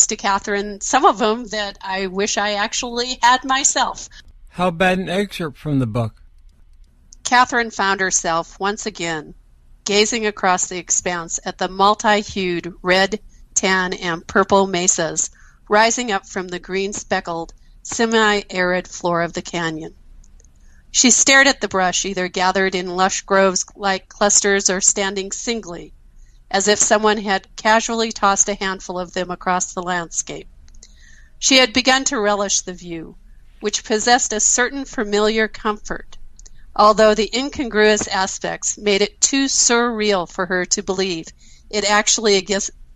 to Catherine, some of them that I wish I actually had myself. How about an excerpt from the book? Catherine found herself once again gazing across the expanse at the multi-hued red, tan, and purple mesas rising up from the green-speckled, semi-arid floor of the canyon. She stared at the brush, either gathered in lush groves like clusters or standing singly, as if someone had casually tossed a handful of them across the landscape. She had begun to relish the view, which possessed a certain familiar comfort, although the incongruous aspects made it too surreal for her to believe it actually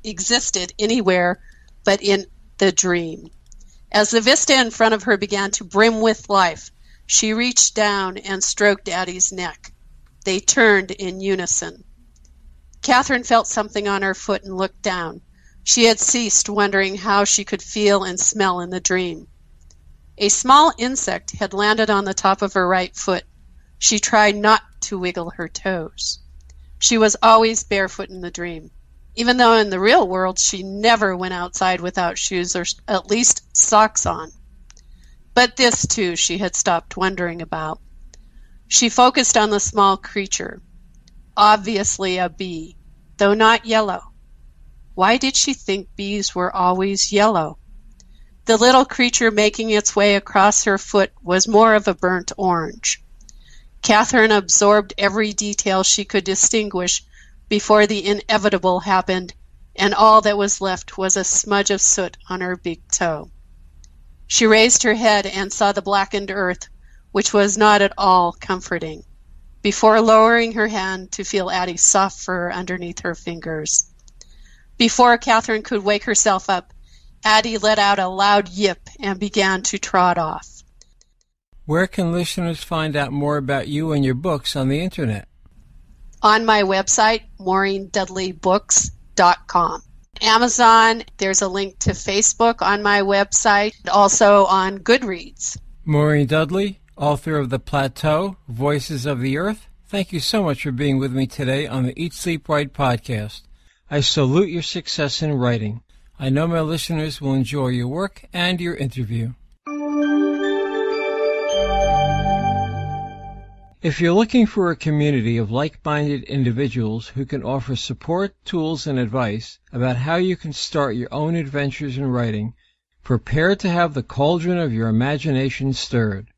existed anywhere but in the dream. As the vista in front of her began to brim with life, she reached down and stroked Daddy's neck. They turned in unison. Catherine felt something on her foot and looked down. She had ceased wondering how she could feel and smell in the dream. A small insect had landed on the top of her right foot. She tried not to wiggle her toes. She was always barefoot in the dream, even though in the real world she never went outside without shoes or at least socks on. But this, too, she had stopped wondering about. She focused on the small creature, obviously a bee, though not yellow. Why did she think bees were always yellow? The little creature making its way across her foot was more of a burnt orange. Catherine absorbed every detail she could distinguish before the inevitable happened, and all that was left was a smudge of soot on her big toe. She raised her head and saw the blackened earth, which was not at all comforting, before lowering her hand to feel Addie's soft fur underneath her fingers. Before Catherine could wake herself up, Addie let out a loud yip and began to trot off. Where can listeners find out more about you and your books on the Internet? On my website, MaureenDudleyBooks.com. Amazon, there's a link to Facebook on my website, also on Goodreads. Maureen Dudley, author of the Plateau Voices of the Earth, thank you so much for being with me today on the Eat, Sleep, Write podcast. I salute your success in writing. I know my listeners will enjoy your work and your interview. If you're looking for a community of like-minded individuals who can offer support, tools, and advice about how you can start your own adventures in writing, prepare to have the cauldron of your imagination stirred.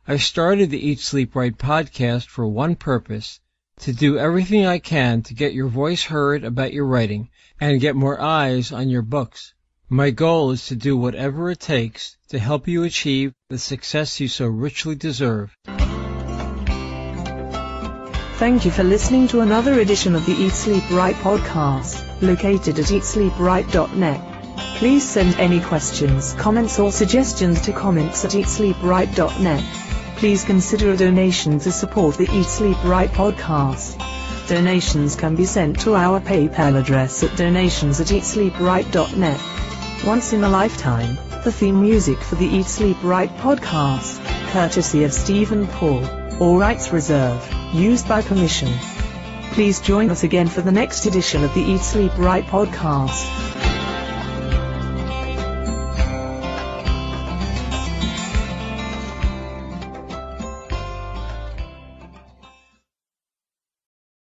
I started the Eat, Sleep, Write podcast for one purpose: to do everything I can to get your voice heard about your writing and get more eyes on your books. My goal is to do whatever it takes to help you achieve the success you so richly deserve. Thank you for listening to another edition of the Eat, Sleep, Write podcast, located at eatsleepwrite.net. Please send any questions, comments or suggestions to comments@eatsleepwrite.net. Please consider a donation to support the Eat, Sleep, Write podcast. Donations can be sent to our PayPal address at donations@eatsleepwrite.net. Once in a lifetime, the theme music for the Eat, Sleep, Write podcast, courtesy of Stephen Paul. All rights reserved, used by permission. Please join us again for the next edition of the Eat, Sleep, Write podcast.